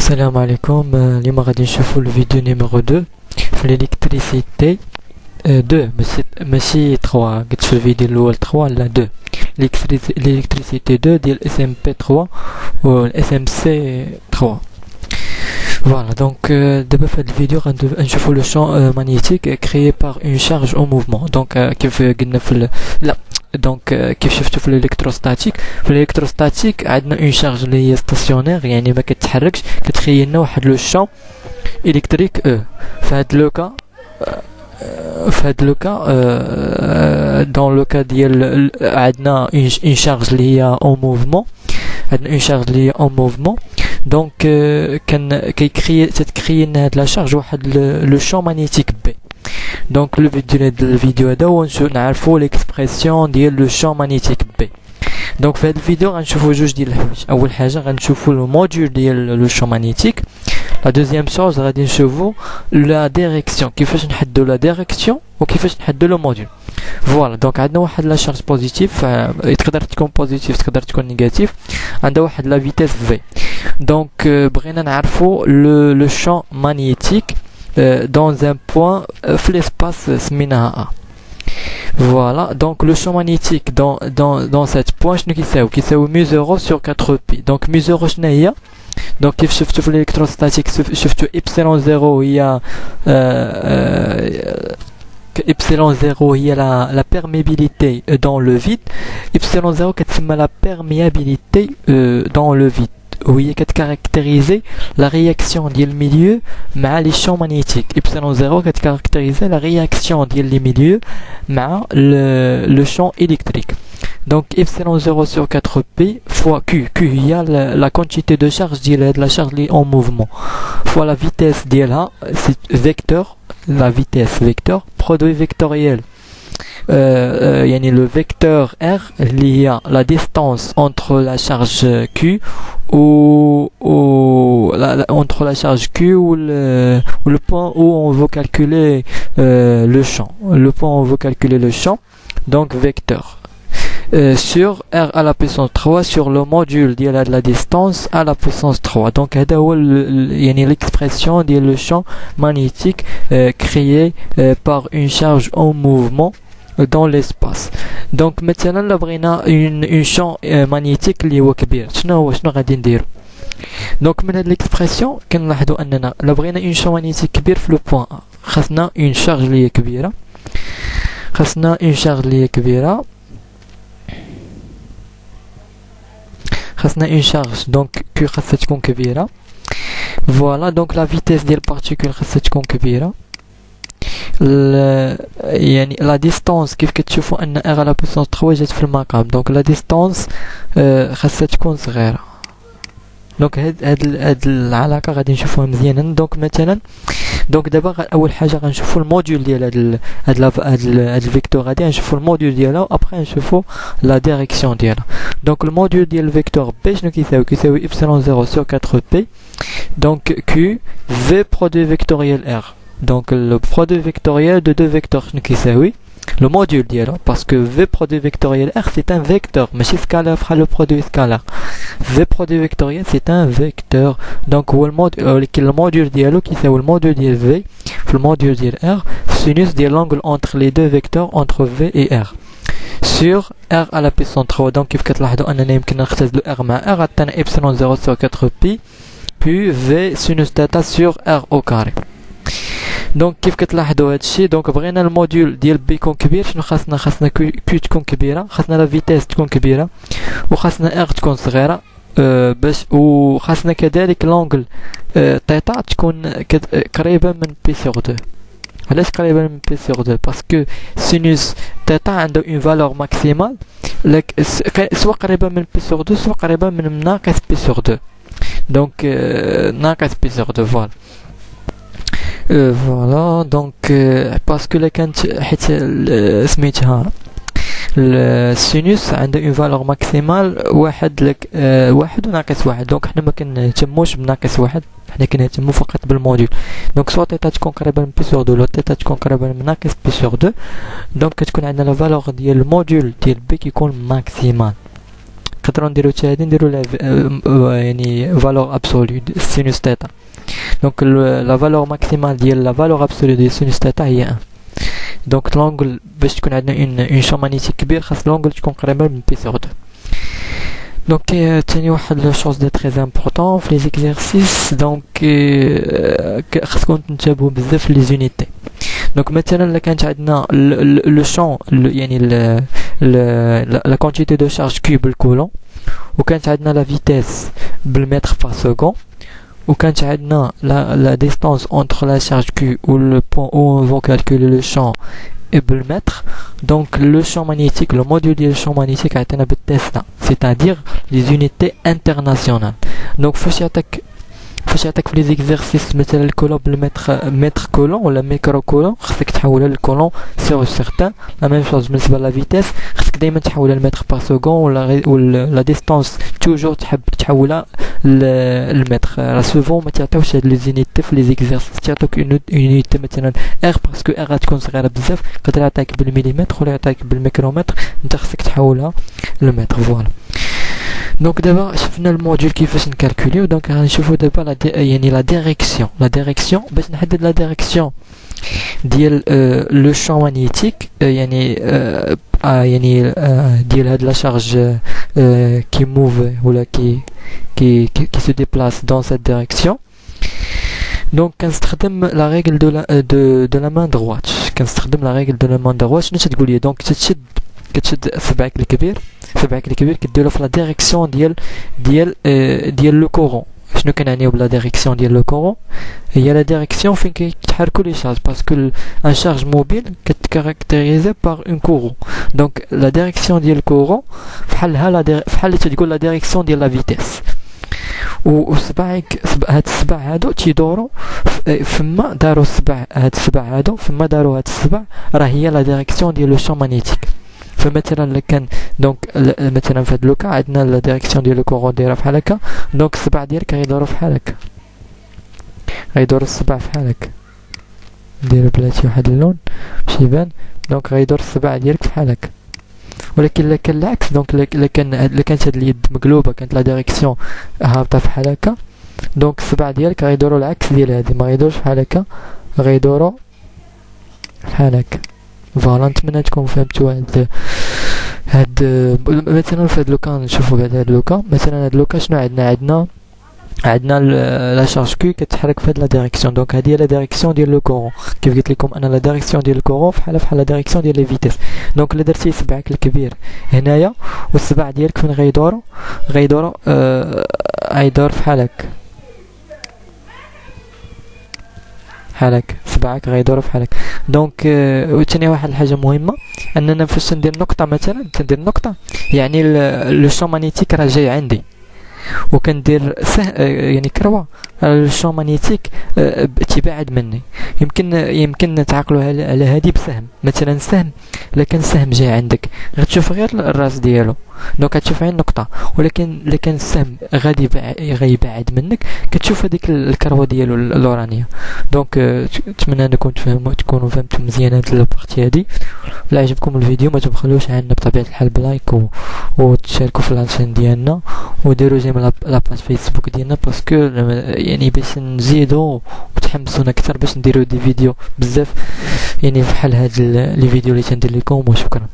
السلام عليكم. اليوم غادي نشوفوا الفيديو نيميرو 2 في الالكتريسيتي 2 ماشي 3. قلت في الفيديو الاول 3 لا 2. الالكتريسيتي 2 ديال اس ام بي 3 و الاس ام سي 3. Voilà, donc d'abord في الفيديو غنشوفوا لو شون مانيتيك créé par une charge en mouvement. Donc كيف قلنا في لا دونك كيف شفتوا في الالكتروستاتيك، في الالكتروستاتيك عندنا اون شارج اللي هي ستاسيونير، يعني ما كتحركش، كتخيلنا واحد لو شون الكتريك في هاد لوكا دون لوكا ديال عندنا اون شارج اللي هي اون موفمون، عندنا اون شارج اللي هي اون موفمون. دونك تتكري لنا هاد لا شارج واحد لو شون مانيتيك بي. دونك لو بيت ديال الفيديو هذا هو نعرفوا ليكسبرسيون ديال لو شون مانيتيك بي. دونك في هذا الفيديو غنشوفوا جوج ديال الحوايج. اول حاجه غنشوفوا لو موديول ديال لو شون مانيتيك. لا دوزيام شوز غادي نشوفوا لا ديريكسيون، كيفاش نحددوا لا ديريكسيون وكيفاش نحددوا لو موديول. فوالا دونك عندنا واحد لا شارج بوزيتيف، تقدر تكون بوزيتيف تقدر تكون نيجاتيف، عندها واحد لا فيتيس في. دونك بغينا نعرفوا لو شون مانيتيك dans un point في l'espace سميناها A. Voilà, donc le champ magnétique dans cette point شنو كيساوي mu 0 sur 4pi. donc mu 0 شنو هي؟ donc كيف شفتوا في الالكتروستاتيك شفتوا epsilon 0 هي epsilon 0 هي la perméabilité dans le vide. epsilon 0 كتسمى la perméabilité dans le vide، وهي كتكاركتيريزي لا رياكسيون ديال الميليو مع لي شون مانيتيك. ابسيلون 0 كتكاركتيريزي لا رياكسيون ديال لي ميليو مع لو شون الكتريك. دونك ابسيلون 0 sur 4pi fois q هي لا كونتيتي دو شارج ديال هاد لا شارج لي اون موفمون فوا لا فيتيس ديالها سي فيكتور، لا فيتيس فيكتور برودوي فيكتوريال. يعني le vecteur R اللي هي la distance entre la charge Q entre la charge Q ou le point où on veut calculer le champ. Le point où on veut calculer le champ, donc vecteur. Sur R à la puissance 3 sur le module de la distance à la puissance 3. Donc هذا هو يعني l'expression de le champ magnétique créé par une charge en mouvement dans l'espace. donc مثلا لو بغينا une champ magnétique اللي هو كبير شنو غادي نديرو؟ دونك من هاد ليكسبرسيون كنلاحظوا اننا لو بغينا une champ magnétique كبير في لو بوين A خاصنا une charge اللي هي كبيره، خاصنا une charge اللي هي كبيره، خاصنا une charge دونك Q خاصها تكون كبيره. فوالا دونك لا فيتيس ديال البارتيكول خاصها تكون كبيره. يعني لا ديستانس كيف كتشوفوا ان R على بويسونس 3 جات في المقام، دونك لا ديستانس خاصها تكون صغيره. دونك هاد العلاقه غادي نشوفوها مزيانا. دونك مثلا دونك دابا اول حاجه غنشوفوا الموديول ديال هاد الفيكتور، غادي نشوفوا الموديول ديالها وابخي نشوفوا لا ديريكسيون ديالها. دونك الموديول ديال الفيكتور بي شنو كيساوي epsilon 0 sur 4pi. دونك Q V produit vectoriel R. donc le produit vectoriel de deux vecteurs شنو كيساوي le module ديالو، parce que V produit vectoriel R c'est un vecteur ماشي scalaire بحال le produit scalaire. V produit vectoriel c'est un vecteur. donc هو الموديول ديالو كيساوي الموديول ديال V في الموديول ديال R sinus ديال l'angle entre les deux vecteurs entre V et R sur R à la puissance 3. donc كيف كتلاحظوا اننا يمكن نختزلوا R مع R عطانا epsilon 0 sur 4pi puis V sinus theta sur R au carré. دونك كيف كتلاحظوا هادشي دونك بغينا الموديول ديال بي يكون كبير شنو خاصنا كيو تكون كبيره، خاصنا لا فيتيس تكون كبيره، وخاصنا ار تكون صغيره باش وخاصنا كذلك لونغل تيتا تكون قريبه من بي سور 2. علاش قريبه من بي سور 2؟ باسكو سينوس تيتا عنده اون فالور ماكسيمال سواء قريبه من بي سور 2 سواء قريبه من ناقص بي سور 2. دونك ناقص بي سور 2 فوالا. فوالا دونك باسكو لا كانت حيت سميتها السينوس عندها اون فالور ماكسيمال واحد وناقص واحد. دونك حنا ما كنهتموش بناقص واحد، حنا كنهتمو فقط بالموديول. دونك سوا تيتا تكون قريبه من بي سور 2 ولا تيتا تكون قريبه من ناقص بي سور 2. دونك كتكون عندنا لا فالور ديال الموديول ديال بي كيكون ماكسيمال. نقدروا نديرو حتى هادي نديرو يعني فالور ابسولو سينوس تيتا. دونك لا فالور ماكسيمال ديال لا فالور ابسولو ديال سينوس تيتا هي 1. دونك لونغل باش تكون عندنا اون شون مانيتيك كبير خاص لونغل تكون قريبه من بي سور 2. دونك تاني واحد لا شوز دي تري امبورطون في لي زيكزارسيس دونك خاصكم تنتبهوا بزاف لي زونيتي. دونك مثلا الا كانت عندنا لو شون يعني لا كونتيتي دو شارج كيو بالكولون وكانت عندنا لا فيتيس بالمتر بار سكون وكانت عندنا la distance entre la charge Q ou le point où on va calculer le champ et بالمتر. Donc le champ magnétique, le module du champ magnétique a été بالتسلا, c'est-à-dire les unités internationales. Donc فاش يعطيك في لي زيكزارسيس مثلا الكولون بالمتر كولون ولا ميكرو كولون خصك تحولها للكولون سيغ سيغتان. لا ميم شوز بالنسبه لا فيتيس خصك دائما تحولها لمتر بار سكون ولا لا ديستانس توجور تحب تحولها للمتر. راه سوفون ما تعطيوش هاد لي زونيتي في لي زيكزارسيس, تعطيوك اونيتي مثلا ار باسكو ار غتكون صغيره بزاف, يقدر يعطيك بالمليمتر ولا يعطيك بالميكرومتر, انت خصك تحولها للمتر. فوالا دونك دابا شفنا الموديل كيفاش نكالكوليو. دونك غنشوفو دابا يعني لا ديريكسيون باش نحدد لا ديريكسيون ديال لو شون مانيتيك يعني ديال هاد لا شارج كي موف ولا qui se déplace dans cette direction. Donc كنستخدم لا ريغل de la main droite. كنستخدم لا ريغل de la main droite. شنو تتقول لي؟ دونك كتشد صبعك الكبير كديرو في لا ديريكسيون ديال لو كورون. شنو كنعنيو بلا ديريكسيون ديال لو كورون؟ هي لا ديريكسيون فين كيتحركوا لي شارج باسكو ان شارج موبيل كتكاركتيريزي بار اون كورون. دونك لا ديريكسيون ديال الكورون فحال تقول لا ديريكسيون ديال لا فيتيس. وصباعك هاد الصباع هادو تيدورو فما داروا الصباع هاد الصباع هادو فما داروا هاد الصباع راه هي لا ديريكسيون ديال لو شون مانيتيك. فمثلا لكان دونك مثلا في هاد لوكا عندنا لا ديريكسيون ديال الكورون دايره بحال هكا, دونك الصباع ديالك غيدورو بحال هكا, غيدور الصباع بحال هكا. نديرو بلاتي واحد اللون باش يبان. دونك غيدور الصباع ديالك بحال هكا. ولكن الا كان العكس دونك الا كانت هاد اليد مقلوبه كانت لا ديريكسيون هابطه بحال هكا, دونك الصباع ديالك غيدورو العكس ديال هادي, ما غيدورش بحال هكا, غيدورو بحال هكا. فوالا نتمنى تكونوا فهمتوا هاد مثلا في هاد لوكا. نشوفوا بعد هاد لوكا مثلا هاد لوكا شنو عندنا لا شارج كي كتحرك في هاد لا ديريكسيون. دونك هادي هي لا ديريكسيون ديال لو كورون. كيف قلت لكم انا لا ديريكسيون ديال الكورون بحال لا ديريكسيون ديال لي فيتيس. دونك الا درتي صبعك الكبير هنايا والصباع ديالك فين غيدور بحال هكا بحال هكا, صباعك غيدور بحال هكا. دونك وثاني واحد الحاجه مهمه اننا فاش ندير نقطه مثلا كندير نقطه يعني لو شون مانيتيك راه جاي عندي وكندير يعني كروه لو شون مانيتيك تبعد مني. يمكن نتعقلوا على هذه بسهم مثلا. سهم الا كان سهم جاي عندك غتشوف غير الراس ديالو, دونك كتشوف غير النقطه. ولكن الا كان السهم غيبعد منك كتشوف هذيك الكروه ديالو اللورانيه. دونك نتمنى انكم تكونوا فهمتوا مزيان هاد البارتي هادي. الا عجبكم الفيديو ما تبخلوش عنا بطبيعه الحال بلايك وتشاركوا في لاشين ديالنا وديروا جيم لاباج فيسبوك ديالنا باسكو يعني باش نزيدوا وتحمسونا اكثر باش نديروا دي فيديو بزاف يعني بحال هاد لي فيديو اللي تندير لكم. وشكرا.